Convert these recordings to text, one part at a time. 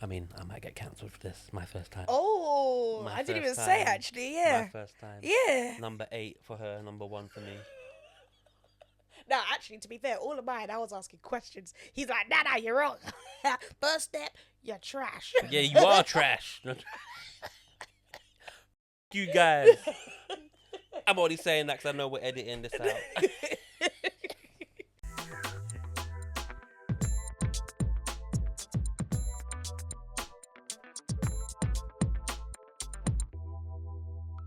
I mean, I might get cancelled for this. My first time. Oh, My I didn't even first say time. actually. Yeah. My first time. Yeah. Number 8 for her, number 1 for me. No, actually, to be fair, all of mine, I was asking questions. He's like, nah, you're wrong. First step, you're trash. Yeah, you are trash. You guys. I'm already saying that because I know we're editing this out.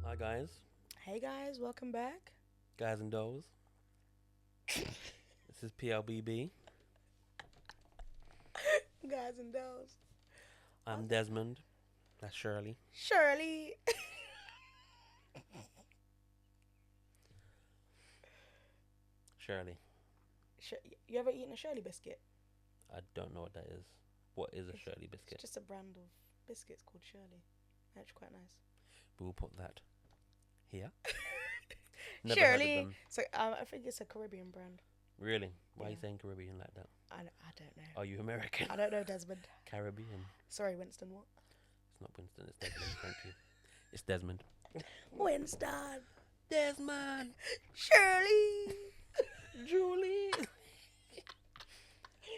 Hi, guys. Hey guys, welcome back. Guys and dolls. This is PLBB. Guys and dolls. I'm Desmond. That's Shirley. Shirley. Shirley. You ever eaten a Shirley biscuit? I don't know what that is. What is a Shirley biscuit? It's just a brand of biscuits called Shirley. That's quite nice. We'll put that here. Shirley. So I think it's a Caribbean brand. Really? Why are you Yeah. saying Caribbean like that? I don't know. Are you American? I don't know, Desmond. Caribbean. Sorry, Winston. What? It's not Winston. It's Desmond. Thank you. It's Desmond. Winston. Desmond. Shirley. Julie.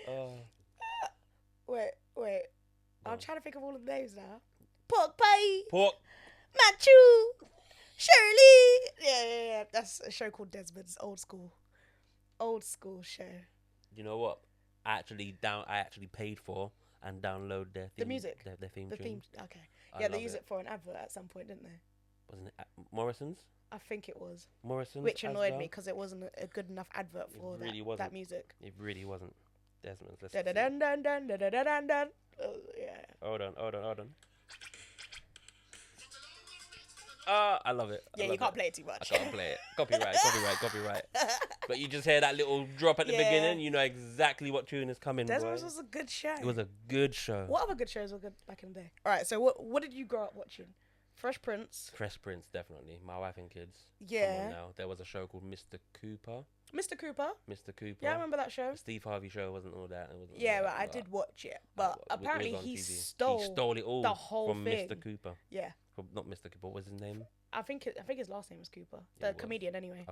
Oh. Wait. Go I'm on. trying to think of all the names now. Pork pie. Pork. Machu. Shirley. Yeah. That's a show called Desmond's Old school show. You know what? I actually paid for and download their theme, The music? their theme The tune. theme. Okay. I Yeah, they love use it for an advert at some point, didn't they? Wasn't it Morrison's? I think it was. Morrison's. Which as annoyed well? me because it wasn't a good enough advert It for really that wasn't. music. It really wasn't. Desmond's. Let's Dun see. dun dun dun dun dun dun dun. Yeah. Hold on. I love it. I Yeah, love you can't it. play it too I much. can't play it. Copyright. But you just hear that little drop at the Yeah. beginning, you know exactly what tune is coming. Desmond's Boy. was a good show. It was a good show. What other good shows were good back in the day? All right, so what did you grow up watching? Fresh Prince. Fresh Prince, definitely. My wife and kids. Yeah. Come on now. There was a show called Mr. Cooper. Mr. Cooper. Mr. Cooper. Yeah, I remember that show. The Steve Harvey show wasn't all that. It wasn't all Yeah, that, but I did watch it. But it was apparently on he TV. stole it all the whole from thing. Mr. Cooper. Yeah. From, not Mr. Cooper. What was his name? I think his last name was Cooper. Yeah, The it was. comedian anyway.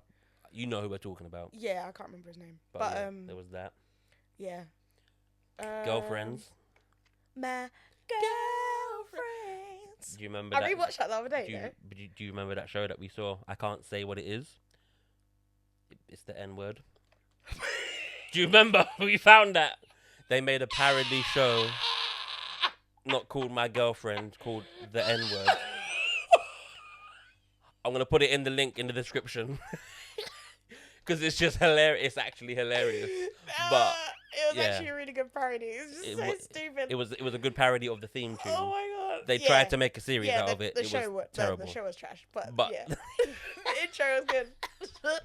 You know who we're talking about. Yeah, I can't remember his name. But, But yeah, there was that. yeah. Girlfriends. My girlfriends. Do you remember I that? rewatched that the other day, Do you remember that show that we saw? I can't say what it is. It's the N word. Do you remember? We found that. They made a parody show, not called My Girlfriend, called the N word. I'm going to put it in the link in the description. Because it's just hilarious. It's actually hilarious. But it was yeah. actually a really good parody. It was just so stupid. It was a good parody of the theme tune. Oh my god! They tried to make a series out of it. The It show was terrible. The show was trash, but But- yeah, the intro was good.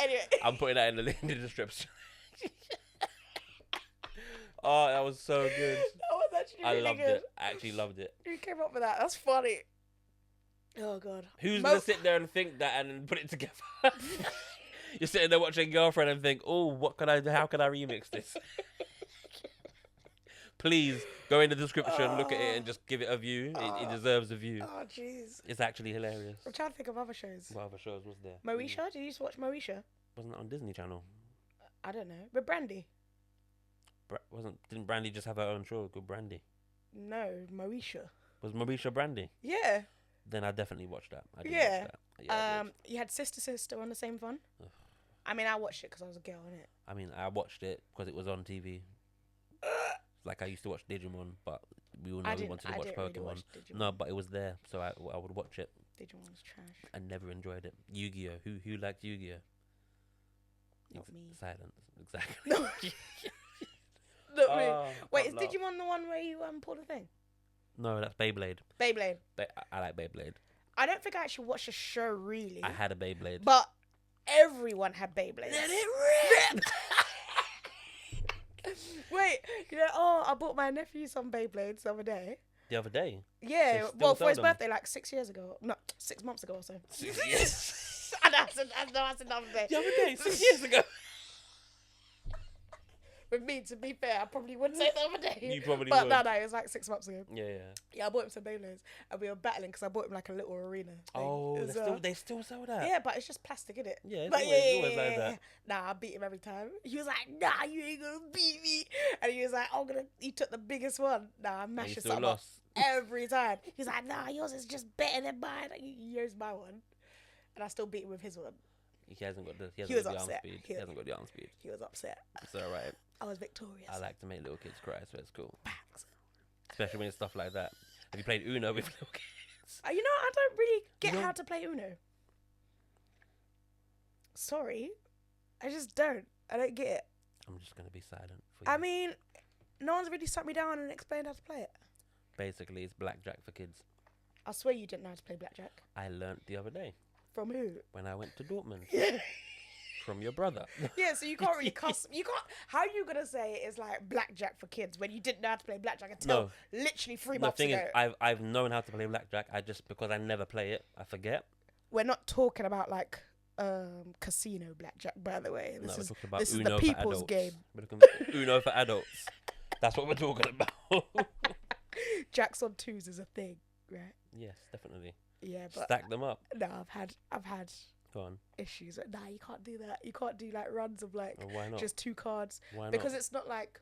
Anyway, I'm putting that in the description. Oh, that was so good. that was actually I really loved good. it. I actually loved it. Who came up with that? That's funny. Oh god. Who's gonna sit there and think that and then put it together? You're sitting there watching Girlfriend and think, oh, how can I remix this? Please go in the description, look at it, and just give it a view. It deserves a view. Oh jeez. It's actually hilarious. I'm trying to think of other shows. What other shows was there? Moesha? Did you used to watch Moesha? Wasn't it on Disney Channel? I don't know. But Brandy? Didn't Brandy just have her own show called Brandy? No, Moesha. Was Moesha Brandy? Yeah. Then I definitely watched that. I did Yeah. watch that. Yeah, I did. You had Sister on the same fun. Ugh. I mean, I watched it because I was a girl, innit? I mean, I watched it because it was on TV. Like I used to watch Digimon, but we all know we wanted to watch Pokemon. Really watch Digimon. No, but it was there, so I would watch it. Digimon was trash. I never enjoyed it. Yu-Gi-Oh. Who liked Yu-Gi-Oh? Not me. Silence. Exactly. No. Not me. Oh, Wait, is can't laugh. Digimon the one where you pull the thing? No, that's Beyblade. Beyblade. I like Beyblade. I don't think I actually watched the show really. I had a Beyblade. But everyone had Beyblades. Let it rip! Wait, I bought my nephew some Beyblades the other day. The other day. Yeah, They still well, for sell his them? birthday, like 6 years ago. No, 6 months ago or so. Yes. I know, that's another day. The other day, 6 years ago. With me, to be fair, I probably would say the other day. You probably but would. no, it was like 6 months ago. Yeah. Yeah, I bought him some Beyblades, and we were battling because I bought him like a little arena thing. Oh, they still sell that. Yeah, but it's just plastic, innit? Yeah, it's but always like that. Nah, I beat him every time. He was like, "Nah, you ain't gonna beat me," and he was like, He took the biggest one. Nah, I mashed his something up every time. He's like, "Nah, yours is just better than mine." He used my one, and I still beat him with his one. He hasn't got the. He was hasn't got the arm upset. speed. He hasn't got the arm speed. He was upset. It's alright. I was victorious. I like to make little kids cry, so it's cool. Bangs. Especially when it's stuff like that. Have you played Uno with little kids? You know, I don't really get how to play Uno. Sorry, I just don't. I don't get it. I'm just gonna be silent for you. I mean, no one's really sat me down and explained how to play it. Basically, it's blackjack for kids. I swear you didn't know how to play blackjack. I learnt the other day. From who? When I went to Dortmund. From your brother. Yeah, so you can't really cuss. You can't. How are you gonna say it's like blackjack for kids when you didn't know how to play blackjack until literally 3 months ago? The thing is, I've known how to play blackjack. Because I never play it, I forget. We're not talking about like casino blackjack, by the way. We're talking about this Uno is the people's for game. We're talking about Uno for adults. That's what we're talking about. Jacks on twos is a thing, right? Yes, definitely. Yeah, but stack them up. No, I've had Go on. issues. Nah, you can't do that. You can't do like runs of like Why not? just 2 cards. Why not? Because it's not like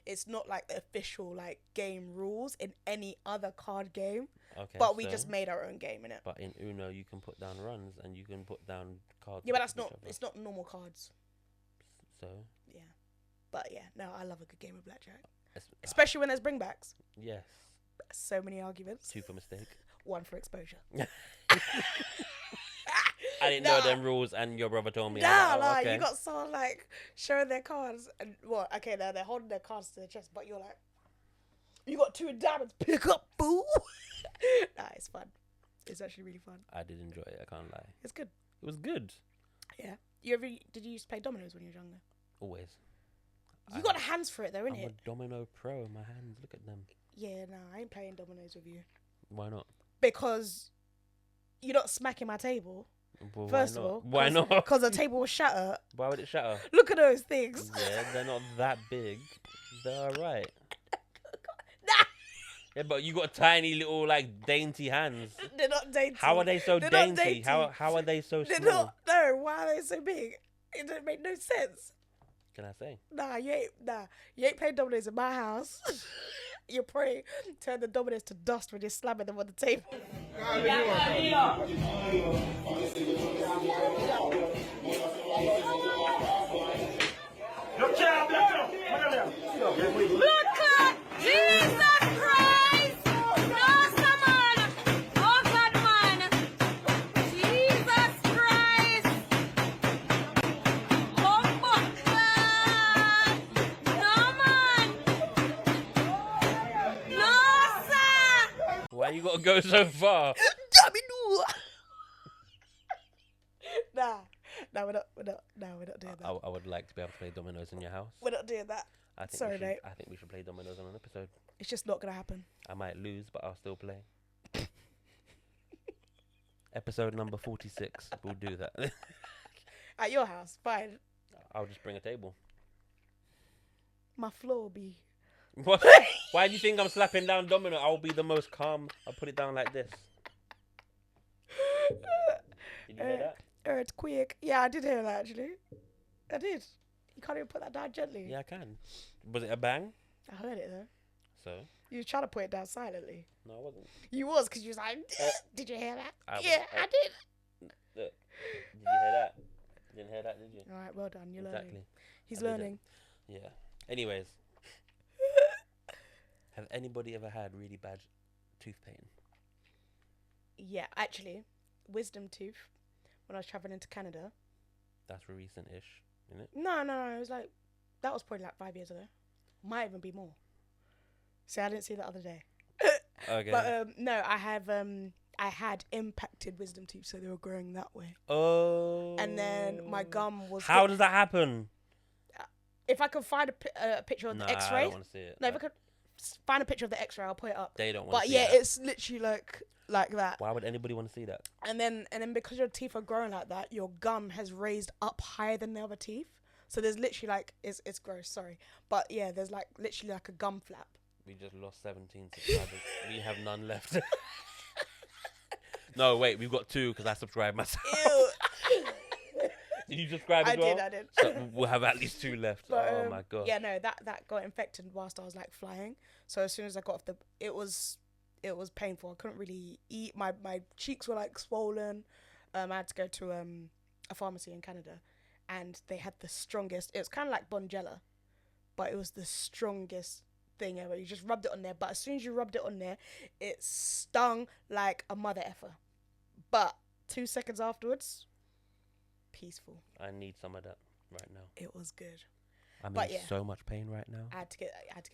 the official like game rules in any other card game. Okay. But we just made our own game in it. But in Uno, you can put down runs and you can put down cards. Yeah, but it's not normal cards. So. Yeah, but yeah, no, I love a good game of blackjack, especially when there's bringbacks. Yes. So many arguments. 2 for mistake. 1 for exposure. I didn't know them rules, and your brother told me. Okay. You got someone like showing their cards, and what? Okay, they're holding their cards to their chest, but you're like, you got 2 diamonds. Pick up, boo. Nah, it's fun. It's actually really fun. I did enjoy it. I can't lie. It's good. It was good. Yeah. Did you used to play dominoes when you were younger? Always. You got hands for it though, innit? I'm a domino pro. My hands, look at them. Yeah, no, I ain't playing dominoes with you. Why not? Because you're not smacking my table. Well, First of all, why not? Because the table will shatter. Why would it shatter? Look at those things. Yeah, they're not that big. They're alright. Nah. Yeah, but you got tiny little like dainty hands. They're not dainty. How are they so They're dainty? not dainty? How are they so They're small? not. No, why are they so big? It doesn't make no sense. Can I say? Nah, you ain't playing dominoes in my house. You're probably turn the dominoes to dust when you're slamming them on the table. Look at Jesus Christ! No, man! Oh, God, man! Jesus Christ! Oh, God! No, man! No, sir! Why you gotta go so far? Nah, we're not doing that. I would like to be able to play dominoes in your house. We're not doing that. Sorry, mate. I think we should play dominoes on an episode. It's just not gonna happen. I might lose, but I'll still play. Episode number 46. We'll do that. At your house, fine. I'll just bring a table. My floor will be. What? Why do you think I'm slapping down domino? I'll be the most calm. I'll put it down like this. Did you hear that? It's quick. Yeah, I did hear that actually. I did. You can't even put that down gently. Yeah, I can. Was it a bang? I heard it though. So? You were trying to put it down silently. No, I wasn't. You was, because you was like, did you hear that? I did. Look, did you hear that? Didn't hear that, did you? All right, well done. You're Exactly. learning. He's learning. Yeah. Anyways. Have anybody ever had really bad tooth pain? Yeah, actually, wisdom tooth. When I was traveling to Canada. That's recent-ish, isn't it? No. It was like, that was probably like 5 years ago. Might even be more. See, I didn't see that other day. Okay. But no, I had impacted wisdom teeth, so they were growing that way. Oh. And then my gum was. How does that happen? If I could find a picture of the X-ray. I don't want to see it. No, if I could find a picture of the X-ray, I'll put it up. They don't want to see that. But yeah, it's literally like that. Why would anybody want to see that? And then because your teeth are growing like that, your gum has raised up higher than the other teeth. So there's literally like it's gross. Sorry, but yeah, there's like literally like a gum flap. We just lost 17 subscribers. We have none left. No, wait, we've got 2 because I subscribed myself. Ew. Did you subscribe as well? I did. So we'll have at least 2 left. But, oh my god. Yeah, no, that got infected whilst I was like flying. So as soon as I got off it was painful. I couldn't really eat. My cheeks were like swollen. I had to go to a pharmacy in Canada, and they had the strongest. It was kind of like Bonjela, but it was the strongest thing ever. You just rubbed it on there, but as soon as you rubbed it on there, it stung like a mother effer. But 2 seconds afterwards, peaceful. I need some of that right now. It was good. I'm But in yeah. so much pain right now. I had to get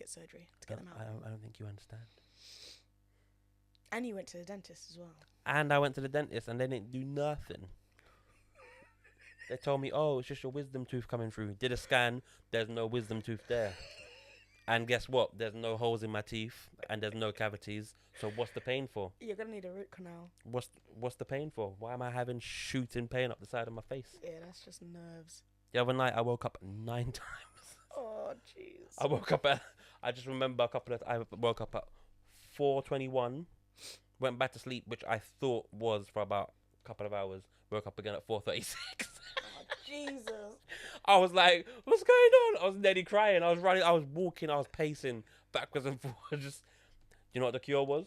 surgery to get them out. I don't think you understand. And you went to the dentist as well. And I went to the dentist and they didn't do nothing. They told me, oh, it's just your wisdom tooth coming through. Did a scan, there's no wisdom tooth there. And guess what? There's no holes in my teeth and there's no cavities. So what's the pain for? You're gonna need a root canal. What's the pain for? Why am I having shooting pain up the side of my face? Yeah, that's just nerves. The other night I woke up 9 times. Oh, jeez. I woke up at, I just remember I woke up at 4:21, went back to sleep, which I thought was for about a couple of hours. Woke up again at 4:36. Oh, Jesus. I was like, what's going on? I was nearly crying. I was running, I was walking, I was pacing backwards and forwards. Just, you know what the cure was?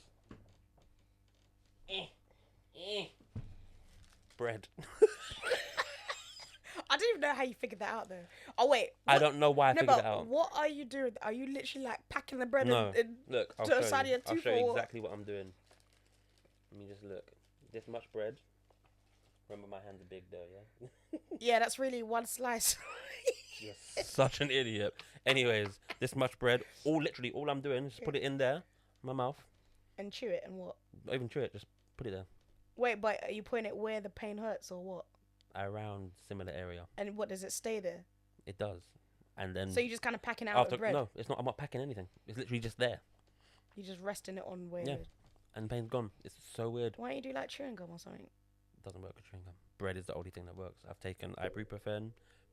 Bread. I don't even know how you figured that out, though. Oh, wait. I don't know why I figured but it out. what are you doing? Are you literally, like, packing the bread No, in look, I'll to the show side of you. your I'll tooth show you or what? exactly what I'm doing. Let me just look. This much bread. Remember, my hands are big though, yeah? Yeah, that's really one slice. You're such an idiot. Anyways, this much bread, literally all I'm doing is just put it in there, my mouth. And chew it and what? Not even chew it, just put it there. Wait, but are you putting it where the pain hurts or what? Around similar area. And what, does it stay there? It does. And then So you're just kind of packing out the bread? No, it's not. I'm not packing anything. It's literally just there. You're just resting it on where... Yeah. And pain's gone. It's so weird. Why don't you do like chewing gum or something? Doesn't work with chewing gum. Bread is the only thing that works. I've taken ibuprofen,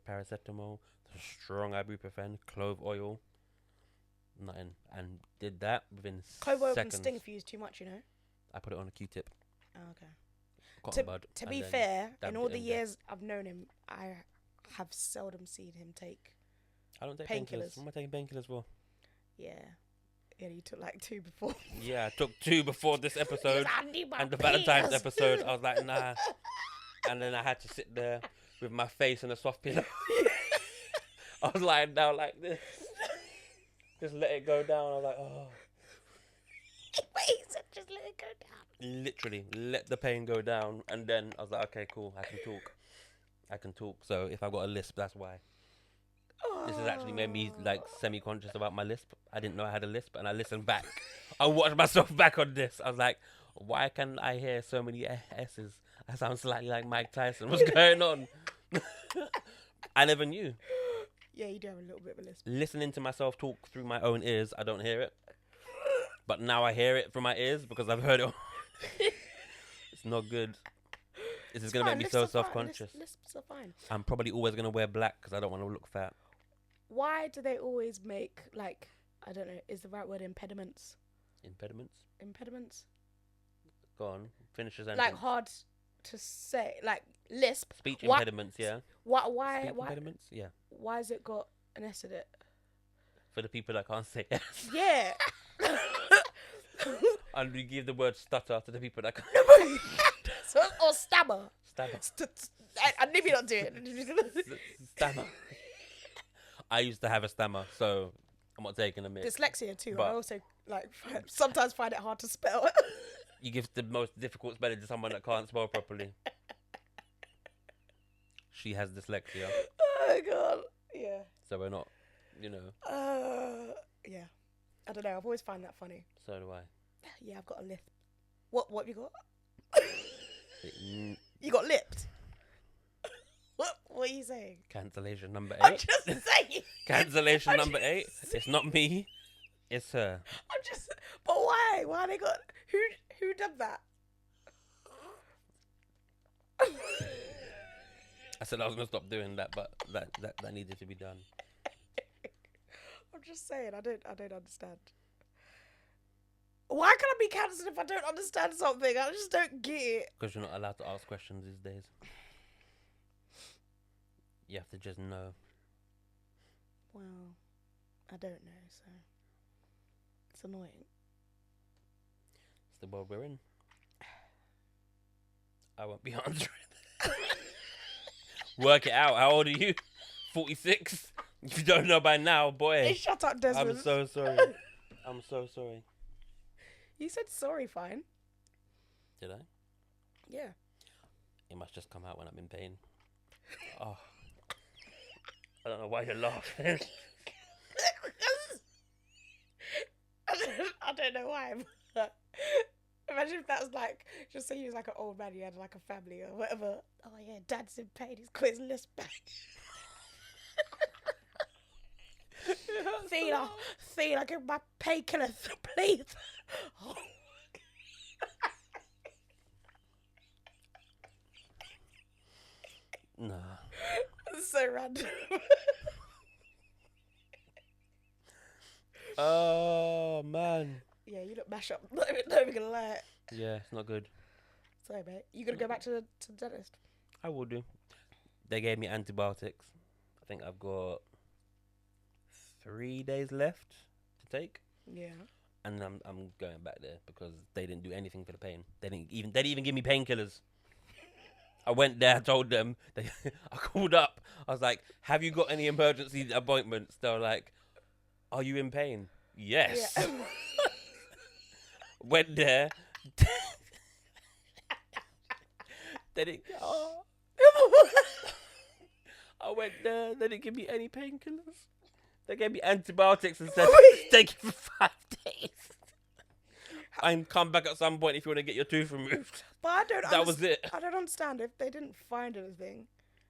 paracetamol, strong ibuprofen, clove oil, nothing, and did that within Clove oil seconds. can sting if you use too much, you know? I put it on a Q-tip, Oh, okay. cotton bud. To and be then fair, dabbed in all it the in there. years I've known him, I have seldom seen him take... I don't take painkillers. painkillers. What am I taking painkillers for? Yeah. Yeah, you took like 2 before. Yeah, I took 2 before this episode, I need my and the Valentine's pills. episode. I was like, nah. And then I had to sit there with my face in a soft pillow. I was lying down like this. Just let it go down. I was like, oh. Wait, he said just let it go down. Literally, let the pain go down. And then I was like, okay, cool. I can talk. So if I got a lisp, that's why. This has actually made me like semi-conscious about my lisp. I didn't know I had a lisp, and I listened back. I watched myself back on this. I was like, why can I hear so many S's? I sound slightly like Mike Tyson. What's going on? I never knew. Yeah, you do have a little bit of a lisp. Listening to myself talk through my own ears, I don't hear it. But now I hear it from my ears because I've heard it. It's not good. This is going to make me so self-conscious. Lisps are fine. I'm probably always going to wear black because I don't want to look fat. Why do they always make, like, I don't know, is the right word impediments? Impediments? Impediments? Go on. Finish your sentence. Like, hard to say. Like, lisp. Speech Why- impediments, yeah. Why Speech impediments, yeah. why has it got an S in it? For the people that can't say S. Yeah. And we give the word stutter to the people that can't. Or stammer. Stammer. I knew you not do it. Stammer. I used to have a stammer, so I'm not taking a mic. Dyslexia too. But- I also sometimes find it hard to spell. You give the most difficult spelling to someone that can't spell properly. She has dyslexia, Oh god. Yeah. so we're not, you know. Yeah. I don't know. I've always found that funny. So do I. Yeah, I've got a lisp. What have you got? Mm, You got lipped. What are you saying? Cancellation number I'm 8. just saying. Cancellation I'm number just 8. It's not me. It's her. I'm just. But why? Why they got? Who did that? I said I was gonna stop doing that, but that needed to be done. I'm just saying, I don't understand. Why can I be cancelled if I don't understand something? I just don't get it. Because you're not allowed to ask questions these days. You have to just know. Well, I don't know, so it's annoying. It's the world we're in. I won't be answering. Work it out. How old are you? 46? If you don't know by now, boy. Hey, shut up, Desmond. I'm so sorry. I'm so sorry. You said sorry, fine. Did I? Yeah. It must just come out when I'm in pain. Oh. I don't know why you're laughing. I don't know why. But imagine if that was like, just say he was like an old man, you had like a family or whatever. Oh yeah, dad's in pain, he's got his list back. Thina, give my painkillers, please. Oh. Nah. So random. Oh, man. Yeah, you look mash up. Not even gonna lie. Yeah, it's not good. Sorry, mate. You gonna go back to the dentist? I will do. They gave me antibiotics. I think I've got 3 days left to take. Yeah. And I'm going back there because they didn't do anything for the pain. They didn't even give me painkillers. I went there, I told them, I called up. I was like, have you got any emergency appointments? They were like, are you in pain? Yes. Yeah. Went there. They didn't. Oh. I went there. They didn't give me any painkillers. They gave me antibiotics and said, take it for 5 days. And come back at some point if you want to get your tooth removed. But I don't. That was it. I don't understand if they didn't find anything.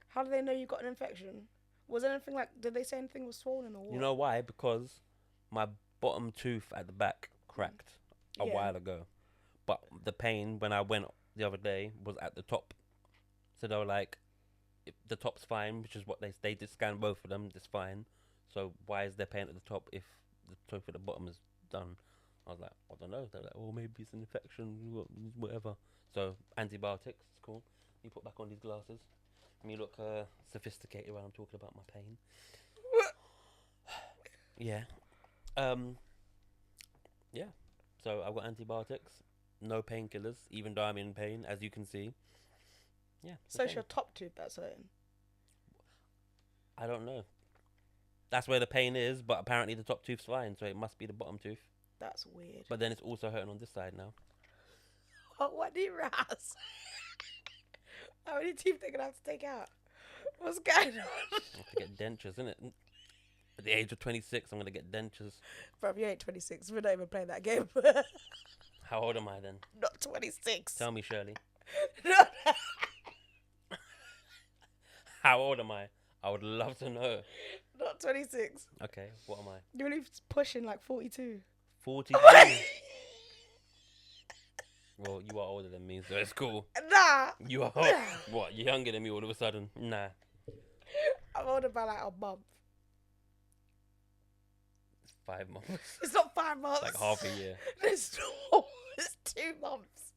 How do they know you got an infection? Was anything like? Did they say anything was swollen or what? You know why? Because my bottom tooth at the back cracked a Yeah. while ago, but the pain when I went the other day was at the top. So they were like, the top's fine, which is what they did scan both of them. It's fine. So why is there pain at the top if the tooth at the bottom is done? I was like, I don't know. They're like, oh, maybe it's an infection, whatever. So antibiotics, it's cool. You put back on these glasses. And you look sophisticated when I'm talking about my pain. Yeah. Yeah. So I've got antibiotics, no painkillers, even though I'm in pain, as you can see. Yeah. So it's okay. your top tooth that's hurting. I don't know. That's where the pain is, but apparently the top tooth's fine, so it must be the bottom tooth. That's weird. But then it's also hurting on this side now. What do you ras? How many teeth they gonna have to take out? What's going on? I have to get dentures, isn't it? At the age of 26, I'm gonna get dentures. Bro, you ain't 26. We're not even playing that game. How old am I then? Not 26. Tell me, Shirley. No. How old am I? I would love to know. Not 26. Okay, what am I? You're only pushing like 42. 42. Well, you are older than me, so it's cool. Nah. You are what? You're younger than me all of a sudden? Nah. I'm older by like a month. It's 5 months. It's not 5 months. Like half a year. It's not. It's 2 months.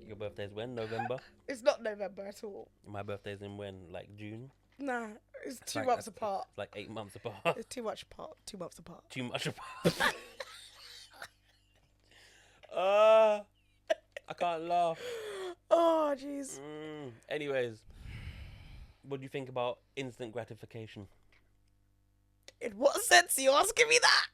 Your birthday's when? November? It's not November at all. My birthday's in when? Like June? Nah, it's 2 like- months apart. It's like 8 months apart. It's too much apart. 2 months apart. Too much apart. I can't laugh. Oh, jeez. Anyways, what do you think about instant gratification? In what sense are you asking me that?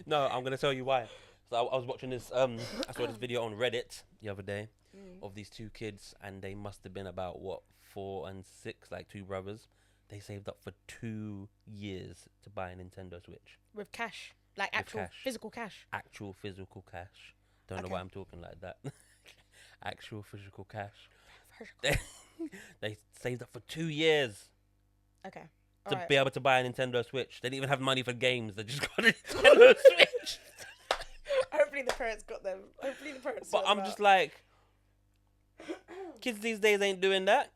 No, I'm gonna tell you why. So I was watching this. I saw this video on Reddit the other day of these 2 kids, and they must have been about 4 and 6, like 2 brothers. They saved up for 2 years to buy a Nintendo Switch. With cash. Like actual cash. physical cash. Actual physical cash. Don't know Okay. why I'm talking like that. Actual physical cash. They saved up for 2 years Okay. to Alright. be able to buy a Nintendo Switch. They didn't even have money for games. They just got a Nintendo Switch. Hopefully the parents got them. Hopefully the parents But sorted I'm them just out. like, Kids these days ain't doing that.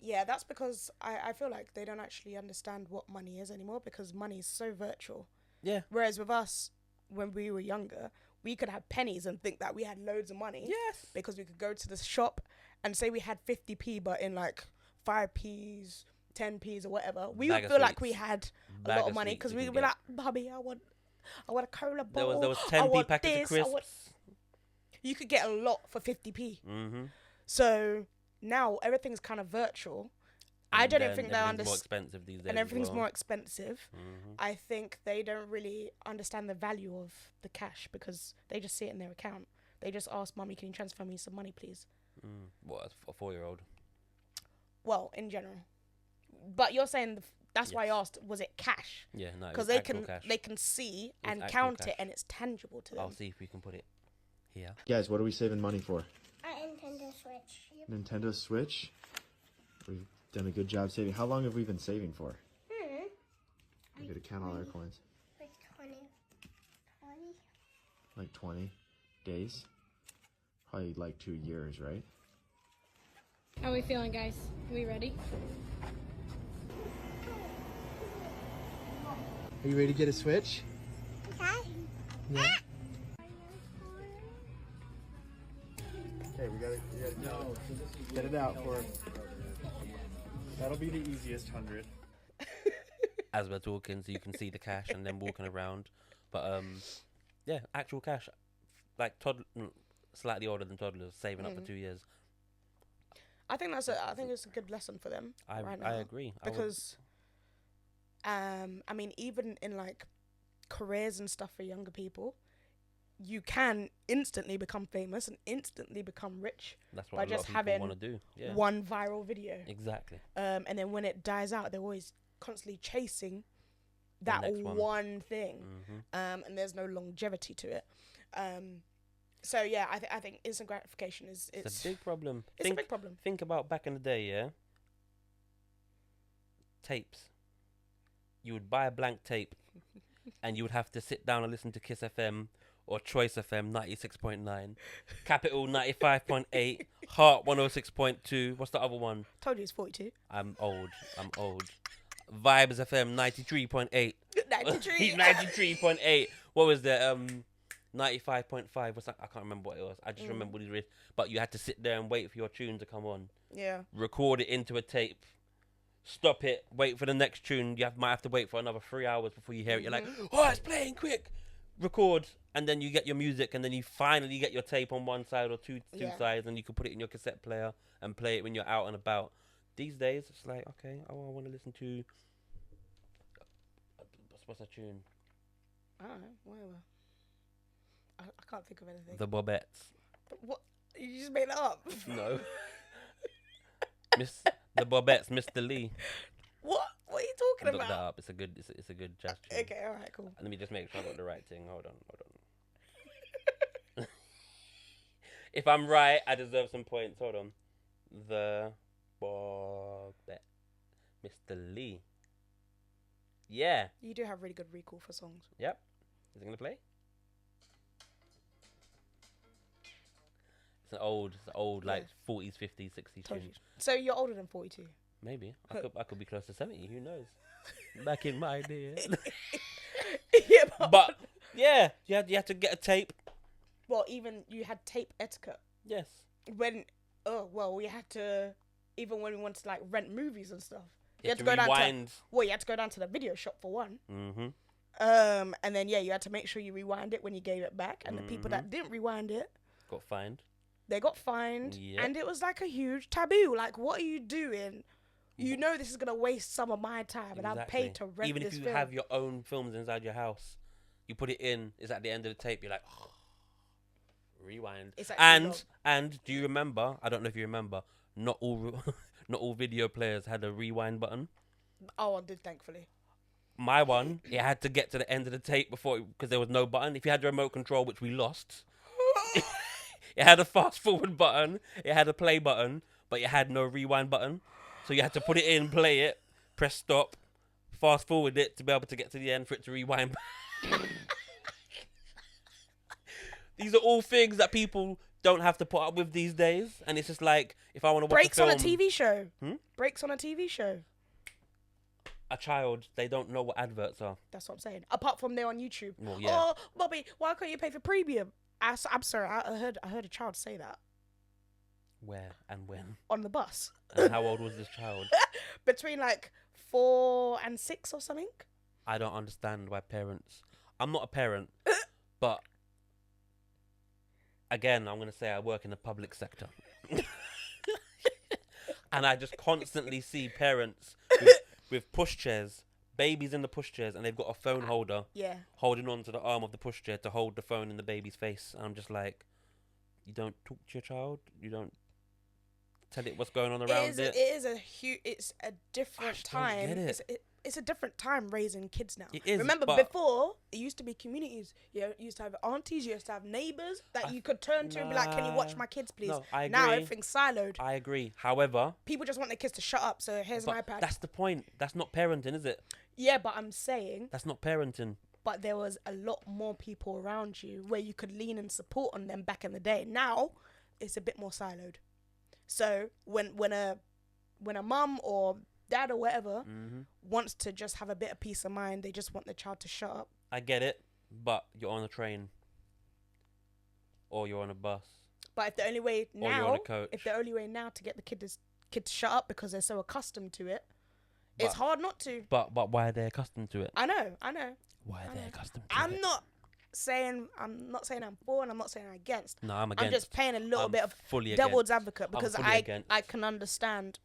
Yeah, that's because I feel like they don't actually understand what money is anymore because money is so virtual. Yeah. Whereas with us, when we were younger, we could have pennies and think that we had loads of money. Yes. Because we could go to the shop and say we had 50p, but in like 5p's, 10p's or whatever, we Bag would of feel like sweets. we had a Bag lot of of money sweets because you we can would be get. like, Bobby, I want a cola bottle. There was I 10p want packets of this, crisps. You could get a lot for 50p. Mm-hmm. So now everything's kind of virtual. I don't even think they more understand. expensive these days. And everything's as well. more expensive. Mm-hmm. I think they don't really understand the value of the cash because they just see it in their account. They just ask, Mummy, can you transfer me some money, please? What, a 4-year-old? Well, in general. But you're saying that's why I asked, was it cash? Yeah, no. Because they can see and actual count cash. it and it's tangible to them. I'll see if we can put it here. Guys, what are we saving money for? Nintendo Switch. Nintendo Switch? We've done a good job saving. How long have we been saving for? We gotta count all our coins. Like 20. Like 20 days? Probably like 2 years, right? How are we feeling, guys? Are we ready? Are you ready to get a Switch? Okay. Yeah. Okay, we gotta get it out for. That'll be the easiest 100. As we're talking, so you can see the cash and then walking around. But yeah, actual cash, like slightly older than toddlers, saving up for 2 years. I think it's a good lesson for them. Right now. I agree. Because, I mean, even in like careers and stuff for younger people, you can instantly become famous and instantly become rich That's what by a lot just of people having want to do. Yeah. one viral video. Exactly. And then when it dies out, they're always constantly chasing that next one thing. Mm-hmm. And there's no longevity to it. So yeah, I think instant gratification is It's a big problem. It's a big problem. Think about back in the day, yeah. Tapes. You would buy a blank tape, and you would have to sit down and listen to Kiss FM or Choice FM 96.9, Capital 95.8, Heart 106.2. What's the other one? Told you it's 42. I'm old. Vibes FM 93.8. 93. 93.8. What was the 95.5? What's that? I can't remember what it was. I just remember what it was. But you had to sit there and wait for your tune to come on. Yeah. Record it into a tape. Stop it. Wait for the next tune. Might have to wait for another 3 hours before you hear it. You're like, oh, it's playing quick. Record, and then you get your music, and then you finally get your tape on one side or two sides, and you can put it in your cassette player and play it when you're out and about. These days, it's like, okay, I want to listen to what's a tune? I don't know, whatever. I can't think of anything. The Bobettes. What? You just made it up. No. The Bobettes, Mr. Lee. What? What are you talking Look that about? up. It's a good jazz tune. Okay, alright, cool. Let me just make sure I got the right thing. Hold on. If I'm right, I deserve some points. Hold on. The Bobette, Mr. Lee. Yeah. You do have really good recall for songs. Yep. Is it gonna play? It's an old like 40s, 50s, 60s Told tune. you. So you're older than 42. Maybe. I could be close to 70. Who knows? Back in my day. Yeah, But yeah, you had to get a tape. well, even you had tape etiquette Yes. when. Oh well, we had to. Even when we wanted to like rent movies and stuff, You had to go down rewind. you had to go down to the video shop for one. Mm-hmm. And then you had to make sure you rewind it when you gave it back, and the people that didn't rewind it, Got fined. they got fined, Yep. and it was like a huge taboo. Like, what are you doing? You know this is gonna waste some of my time, and I've paid to rent Even this if you film. have your own films inside your house, you put it in. It's at the end of the tape. You're like, rewind. It's actually long. And do you remember? I don't know if you remember. Not all not all video players had a rewind button. Oh, I did, thankfully. My one, it had to get to the end of the tape because there was no button. If you had the remote control, which we lost, it had a fast forward button, it had a play button, but it had no rewind button. So you had to put it in, play it, press stop, fast forward it to be able to get to the end for it to rewind. These are all things that people don't have to put up with these days. And it's just like, if I want to watch Breaks a film, on a TV show. Hmm? Breaks on a TV show. a child, they don't know what adverts are. That's what I'm saying. Apart from they're on YouTube. Well, yeah. Oh, Bobby, why can't you pay for premium? I'm sorry, I heard a child say that Where and when? on the bus. And how old was this child? Between like 4 and 6 or something. I don't understand why parents... I'm not a parent, but... Again, I'm going to say I work in the public sector. And I just constantly see parents with pushchairs, babies in the pushchairs, and they've got a phone holder Yeah. holding on to the arm of the pushchair to hold the phone in the baby's face. And I'm just like, you don't talk to your child? You don't tell it what's going on around it? It's a different just don't time. get it. It's a different time raising kids now. It is, Remember, but- before, it used to be communities. You used to have aunties, you used to have neighbours that you could turn to and be like, can you watch my kids, please? No, I Now agree. everything's siloed. I agree. However... People just want their kids to shut up, so here's an But iPad. that's the point. That's not parenting, is it? Yeah, but I'm saying, That's not parenting. but there was a lot more people around you where you could lean and support on them back in the day. Now, it's a bit more siloed. So when a mum or dad or whatever wants to just have a bit of peace of mind, they just want the child to shut up. I get it, but you're on a train. Or you're on a bus. But if the only way Or you're on now, a coach. if the only way now to get the kid to shut up because they're so accustomed to it, it's hard not to. But why are they accustomed to it? I know. Why are they accustomed to I'm it? not saying I'm for and I'm not saying I'm against. No, I'm against. I'm just playing a little I'm bit of fully devil's against. advocate because fully against. I can understand.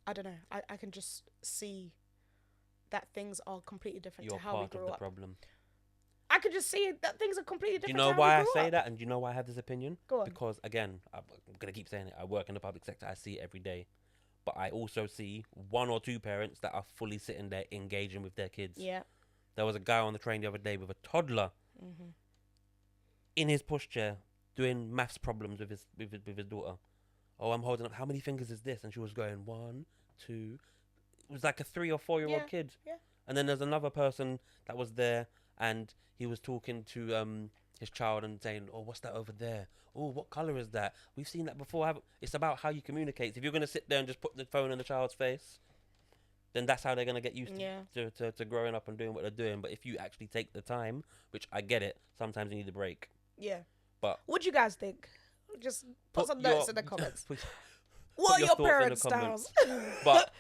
I don't know. I can just see that things are completely different You're to how we part of grew the up. problem. I could just see that things are completely Do different. you know to how why we I grew say up. that? And do you know why I have this opinion? Go on. Because, again, I'm going to keep saying it. I work in the public sector. I see it every day. But I also see 1 or 2 parents that are fully sitting there engaging with their kids. Yeah. There was a guy on the train the other day with a toddler in his pushchair doing maths problems with his daughter. Oh, I'm holding up. How many fingers is this? And she was going 1, 2. It was like a 3 or 4-year-old kid. Yeah. And then there's another person that was there, and he was talking to his child and saying, "Oh, what's that over there? Oh, what color is that? We've seen that before." It's about how you communicate. If you're gonna sit there and just put the phone in the child's face, then that's how they're gonna get used to growing up and doing what they're doing. But if you actually take the time, which I get it, sometimes you need a break. Yeah. But what do you guys think? Just put some notes in the comments. put What are your your thoughts in the parents' comments. styles? But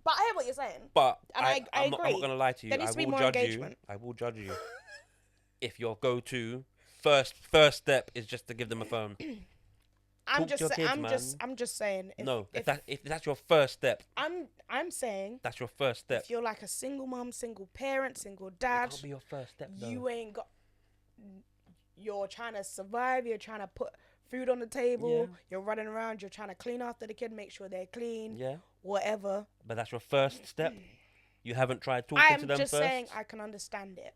But I hear what you're saying. But And I I'm agree. not gonna lie to you. There needs to be I will more judge engagement. you. I will judge you if your go-to first step is just to give them a phone. I'm Talk to your kids, I'm just saying. If that's your first step, I'm saying that's your first step. if you're like a single mom, single parent, single It dad, can't be your first step though. you ain't got. You're trying to survive. You're trying to put food on the table. Yeah. You're running around. You're trying to clean after the kid, make sure they're clean. Yeah, Whatever. but that's your first step. You haven't tried talking to I'm them just first. saying I can understand it.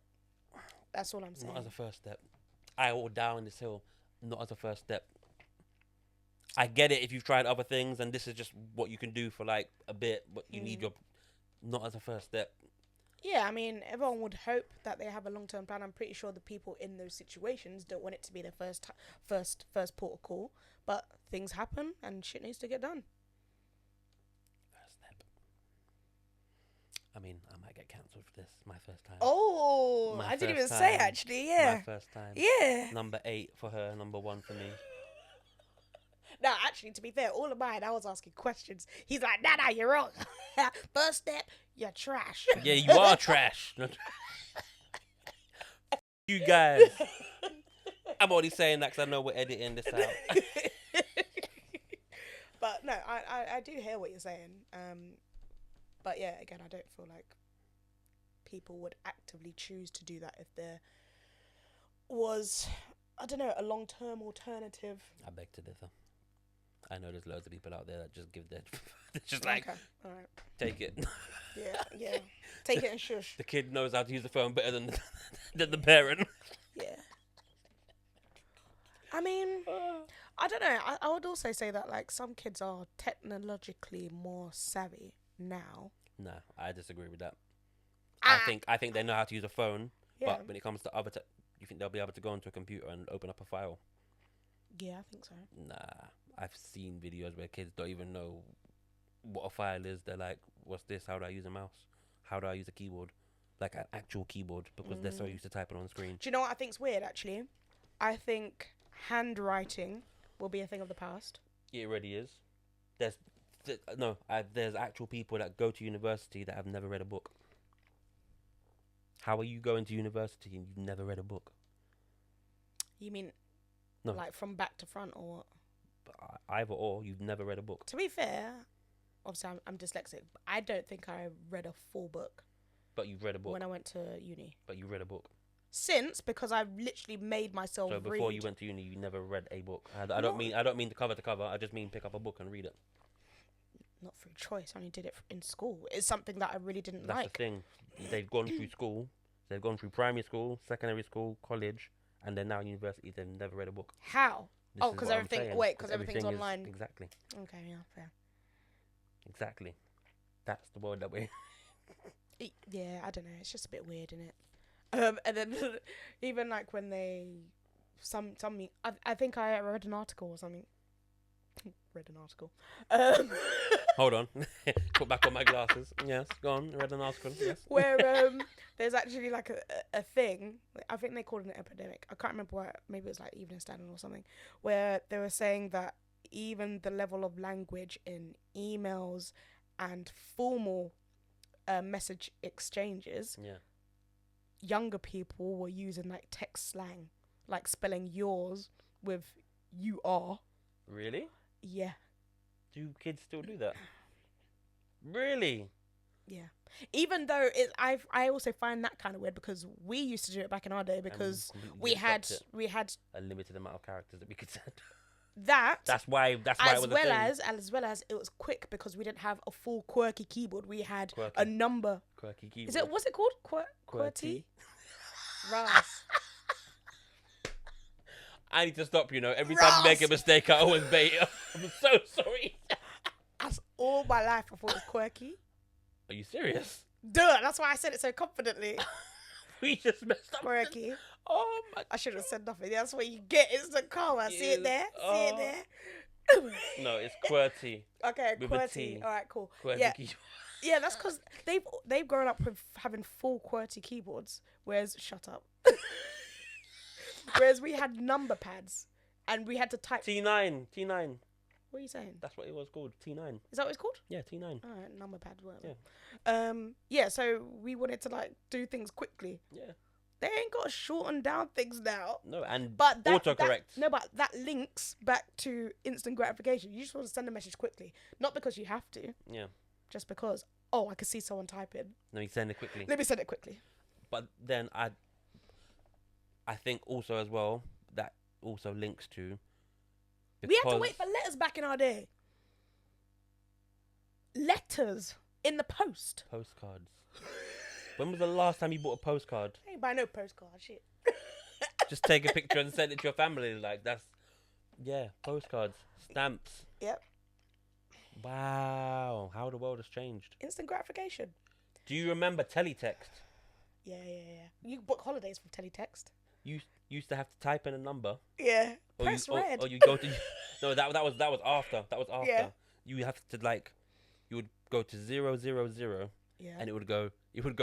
That's all I'm saying. Not as a first step. I will down this hill. Not as a first step. I get it if you've tried other things and this is just what you can do for like a bit, but you need your. Not as a first step. Yeah, I mean, everyone would hope that they have a long-term plan. I'm pretty sure the people in those situations don't want it to be their first port of call. But things happen and shit needs to get done. First step. I mean, I might get cancelled for this. My first time. Oh, My I didn't first even say time. actually. Yeah, My first time. yeah. Number 8 for her, number 1 for me. No, actually, to be fair, all of mine, I was asking questions. He's like, nah, you're wrong. First step, you're trash. Yeah, you are trash. You guys. I'm only saying that because I know we're editing this out. But no, I do hear what you're saying. But yeah, again, I don't feel like people would actively choose to do that if there was, I don't know, a long-term alternative. I beg to differ. I know there's loads of people out there that just give their... They're just like, Okay, all right. take it. Yeah. Take it and shush. The kid knows how to use the phone better than than the parent. Yeah. I mean, I don't know. I would also say that like some kids are technologically more savvy now. No, I disagree with that. Ah. I think they know how to use a phone, Yeah. but when it comes to other you think they'll be able to go onto a computer and open up a file? Yeah, I think so. Nah, I've seen videos where kids don't even know what a file is. They're like, "What's this? How do I use a mouse? How do I use a keyboard?" Like an actual keyboard, because they're so used to typing on the screen. Do you know what I think's weird? Actually, I think handwriting will be a thing of the past. It already is. There's actual people that go to university that have never read a book. How are you going to university and you've never read a book? You mean, No. like from back to front, or what? Either or, you've never read a book. To be fair, obviously I'm dyslexic, but I don't think I read a full book But you've read a book. when I went to uni. But you read a book. Because I've literally made myself So before you read. went to uni, you never read a book. I don't mean the cover to cover. I just mean pick up a book and read it. Not through choice. I only did it in school. It's something that I really didn't That's like. the thing. They've gone through school. They've gone through primary school, secondary school, college, and then now university. They've never read a book. How? This Oh, is because what I'm everything. saying. Wait, because everything's everything is- online. Exactly. Okay, yeah, fair. Exactly. That's the world that we're. Yeah, I don't know. It's just a bit weird, isn't it? And then even like when they I think I read an article or something. Read an article. Hold on. Put back on my glasses. Yes, go on. Read an article. Yes. Where there's actually like a thing. I think they called it an epidemic. I can't remember what. Maybe it was like Evening Standard or something. Where they were saying that even the level of language in emails and formal message exchanges, Yeah. younger people were using like text slang, like spelling yours with you are. Really? Yeah. Do kids still do that? Really? Yeah. Even though I also find that kind of weird because we used to do it back in our day because completely we just had stopped it. A limited amount of characters that we could send. that That's why it was as a well thing. as well as it was quick because we didn't have a full QWERTY keyboard. We had Quirky. a number. Quirky keyboard. Is it what's it called? QWERTY? Ras. I need to stop, Every time I make a Ross. mistake, I always bait it. I'm so sorry. That's all my life I thought it was quirky. Are you serious? Duh, that's why I said it so confidently. We just messed up. Quirky. Oh my. I should have said nothing. That's what you get. It's the karma. See it Yes. there? See it Oh. there? No, it's QWERTY. Okay, With a QWERTY. T. All right, cool. QWERTY Yeah, keyboard. yeah. That's because they've grown up with having full QWERTY keyboards. Whereas, shut up. Whereas we had number pads, and we had to type. T9. What are you saying? That's what it was called. T9. Is that what it's called? Yeah, T9. All right, number pads, whatever. Yeah. Yeah. So we wanted to like do things quickly. Yeah. They ain't got to shorten down things now. No, and But autocorrect. But that links back to instant gratification. You just want to send a message quickly, not because you have to, Yeah. just because. Oh, I can see someone typing. Let me send it quickly. Let me send it quickly. But then I think also as well that also links to. We had to because- wait for letters back in our day. Letters in the post. Postcards. When was the last time you bought a postcard? I ain't buy no postcard. Shit. Just take a picture and send it to your family. Like postcards, stamps. Yep. Wow, how the world has changed. Instant gratification. Do you remember teletext? Yeah. You book holidays from teletext. You used to have to type in a number. Yeah. Or Press you, red. Or you go to. No, that was after. That was after. Yeah. You have to you would go to 000. Yeah. And it would go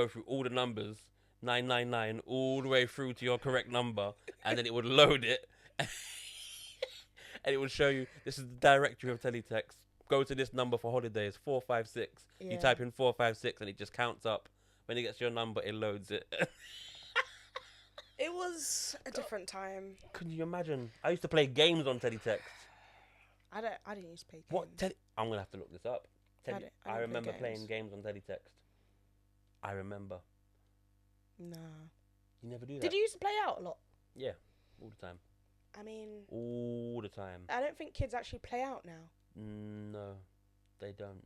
through all the numbers, 999, all the way through to your correct number, and then it would load it, and it would show you this is the directory of teletext. Go to this number for holidays, 456. Yeah. You type in 456, and it just counts up. When it gets your number, it loads it. It was a different time. Can you imagine? I used to play games on teletext. I didn't used to play games. What? I'm gonna have to look this up. I didn't play remember games. playing games on teletext. I remember. Nah. You never do that. Did you used to play out a lot? Yeah, all the time. I mean, All the time. I don't think kids actually play out now. No, they don't.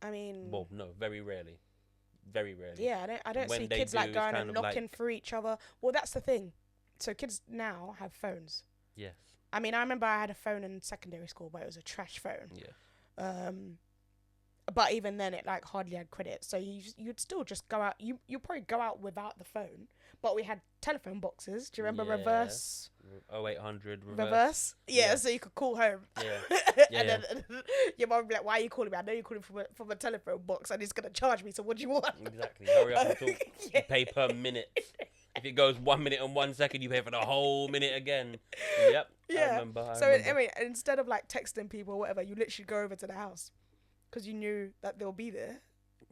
I mean, Well, no, very rarely. Very rarely. yeah, I don't When see they kids do, like it's going kind and of knocking like- through each other. Well, that's the thing. So kids now have phones. Yes. I mean, I remember I had a phone in secondary school, but it was a trash phone. Yeah. But even then, it like hardly had credit. So you'd still just go out. You probably go out without the phone. But we had telephone boxes. Do you remember reverse? 0800 Reverse? Yeah, so you could call home. Yeah. And then your mum would be like, why are you calling me? I know you're calling from a telephone box and it's going to charge me, so what do you want? Exactly. Hurry up and talk. You pay per minute. If it goes 1 minute and 1 second, you pay for the whole minute again. Yep. Yeah. I remember. I mean, instead of like texting people or whatever, you literally go over to the house because you knew that they'll be there.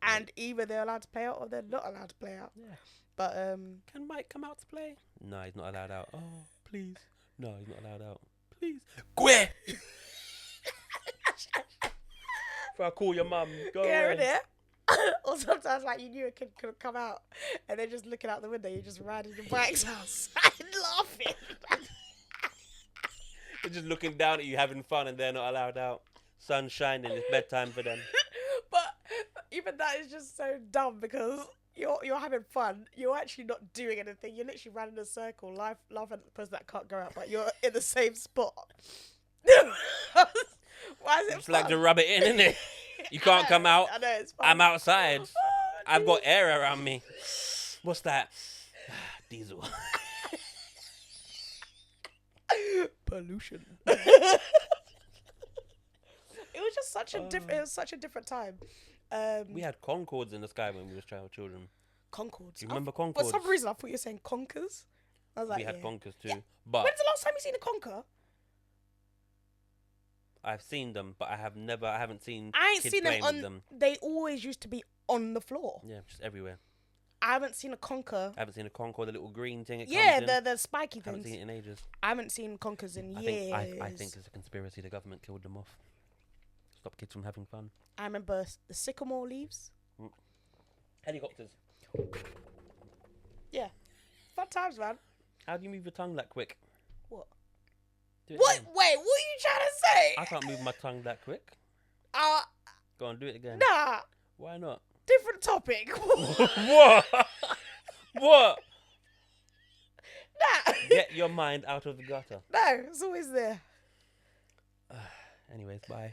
And either they're allowed to play out or they're not allowed to play out. Yeah. But can Mike come out to play? No, he's not allowed out. Oh, please. No, he's not allowed out. Please. Gwe! If I call your mum, go away. Yeah, or sometimes like you knew a kid could come out and they're just looking out the window, you're just riding your bikes outside laughing. They're just looking down at you having fun and they're not allowed out. Sun's shining, it's bedtime for them. But even that is just so dumb because you're having fun. You're actually not doing anything. You're literally running in a circle, laughing at the person that can't go out, but you're in the same spot. Why is it Just fun? like to rub it in, innit? You can't come out. I know, it's fun. I'm outside. I've got air around me. What's that? Diesel. Pollution. It was just such a different. It was such a different time. We had Concords in the sky when we were children. Concords. Do you remember For Concords? some reason, I thought you were saying conkers. I was like, We had Conkers too. Yeah. But When's the last time you seen a conker? I've seen them, but I haven't seen I ain't kids seen them playing on. with them. They always used to be on the floor. Yeah, just everywhere. I haven't seen a conker. I haven't seen a Concord, the little green thing. It Yeah, comes in. the spiky I haven't things. seen it in ages. I haven't seen conkers in I years. think it's a conspiracy. The government killed them off. Stop kids from having fun. I remember the sycamore leaves. Helicopters. Yeah, fun times, man. How do you move your tongue that quick? What? Do it What? again. Wait, what are you trying to say? I can't move my tongue that quick. Go on, do it again. Nah. Why not? Different topic. What? What? Nah. Get your mind out of the gutter. No, it's always there. Anyways, bye.